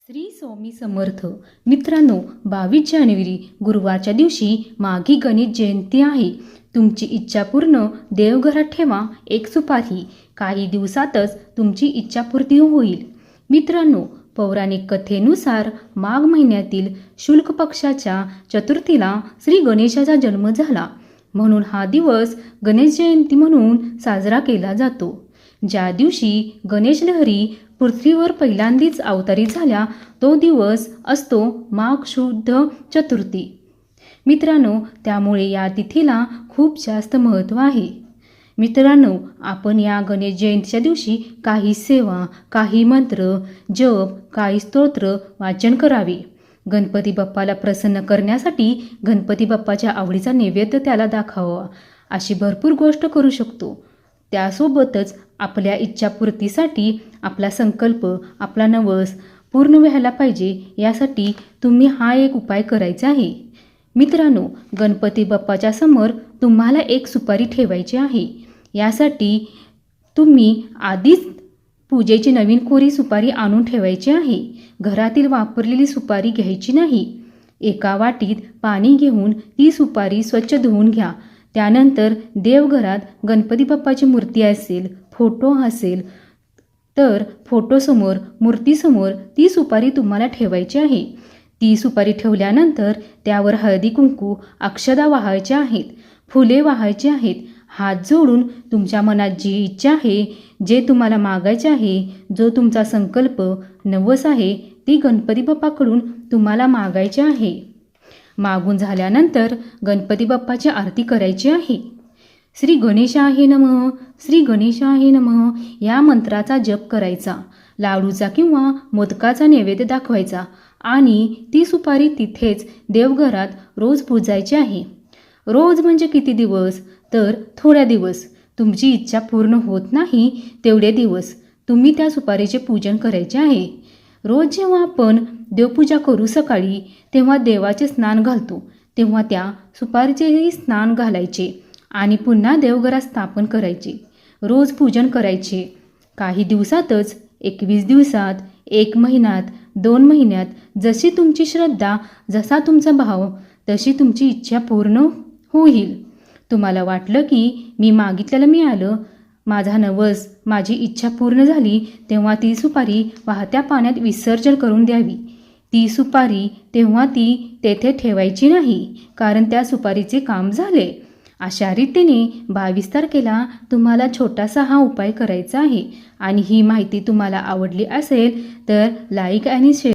श्री स्वामी समर्थ. मित्रांनो, 22 जानेवारी गुरुवारच्या दिवशी माघी गणेश जयंती आहे. तुमची इच्छा पूर्ण देवघरात ठेवा एक सुपारी. काही दिवसातच तुमची इच्छापूर्ती होईल. मित्रांनो, पौराणिक कथेनुसार माघ महिन्यातील शुक्ल पक्षाच्या चतुर्थीला श्री गणेशाचा जन्म झाला. म्हणून हा दिवस गणेश जयंती म्हणून साजरा केला जातो. ज्या दिवशी गणेश लहरी पृथ्वीवर पहिल्यांदाच अवतरित झाल्या तो दिवस असतो माघ शुद्ध चतुर्थी. मित्रांनो, त्यामुळे या तिथीला खूप जास्त महत्त्व आहे. मित्रांनो, आपण या गणेश जयंतीच्या दिवशी काही सेवा, काही मंत्र, जप, काही स्तोत्र वाचन करावे. गणपती बाप्पाला प्रसन्न करण्यासाठी गणपती बाप्पाच्या आवडीचा नैवेद्य त्याला दाखवावा. अशी भरपूर गोष्ट करू शकतो. त्यासोबतच आपल्या इच्छापूर्तीसाठी आपला संकल्प, आपला नवस पूर्ण व्हायला पाहिजे, यासाठी तुम्ही हा एक उपाय करायचा आहे. मित्रांनो, गणपती बाप्पाच्या समोर तुम्हाला एक सुपारी ठेवायची आहे. यासाठी तुम्ही आधीच पूजेची नवीन कोरी सुपारी आणून ठेवायची आहे. घरातील वापरलेली सुपारी घ्यायची नाही. एका वाटीत पाणी घेऊन ती सुपारी स्वच्छ धुवून घ्या. त्यानंतर देवघरात गणपती बाप्पाची मूर्ती असेल, फोटो असेल तर फोटोसमोर, मूर्तीसमोर ती सुपारी तुम्हाला ठेवायची आहे. ती सुपारी ठेवल्यानंतर त्यावर हळदी कुंकू, अक्षदा वाहायच्या आहेत, फुले वाहायची आहेत. हात जोडून तुमच्या मनात जी इच्छा आहे, जे तुम्हाला मागायचे आहे, जो तुमचा संकल्प, नवस आहे, ती गणपती बाप्पाकडून तुम्हाला मागायचे आहे. मागून झाल्यानंतर गणपती बाप्पाची आरती करायची आहे. श्री गणेशाय नमः, श्री गणेशाय नमः या मंत्राचा जप करायचा. लाडूचा किंवा मोदकाचा नैवेद्य दाखवायचा आणि ती सुपारी तिथेच देवघरात रोज पूजायची आहे. रोज म्हणजे किती दिवस? तर थोड्या दिवस. तुमची इच्छा पूर्ण होत नाही तेवढे दिवस तुम्ही त्या सुपारीचे पूजन करायचे आहे. रोज जेव्हा आपण देवपूजा करू सकाळी, तेव्हा देवाचे स्नान घालतो, तेव्हा त्या सुपारीचेही स्नान घालायचे आणि पुन्हा देवघरात स्थापन करायचे. रोज पूजन करायचे. काही दिवसातच, 21 दिवसात, 1 महिन्यात, 2 महिन्यात, जशी तुमची श्रद्धा, जसा तुमचा भाव, तशी तुमची इच्छा पूर्ण होईल. तुम्हाला वाटलं की मी मागितलेलं मिळालं, माझा नवस, माझी इच्छा पूर्ण झाली, तेव्हा ती सुपारी वाहत्या पाण्यात विसर्जन करून द्यावी. ती सुपारी तेव्हा ती तेथे ठेवायची नाही, कारण त्या सुपारीचे काम झाले. अशा रीतीने 22 तारखेला तुम्हाला छोटासा हा उपाय करायचा आहे. आणि ही माहिती तुम्हाला आवडली असेल तर लाईक आणि शेअर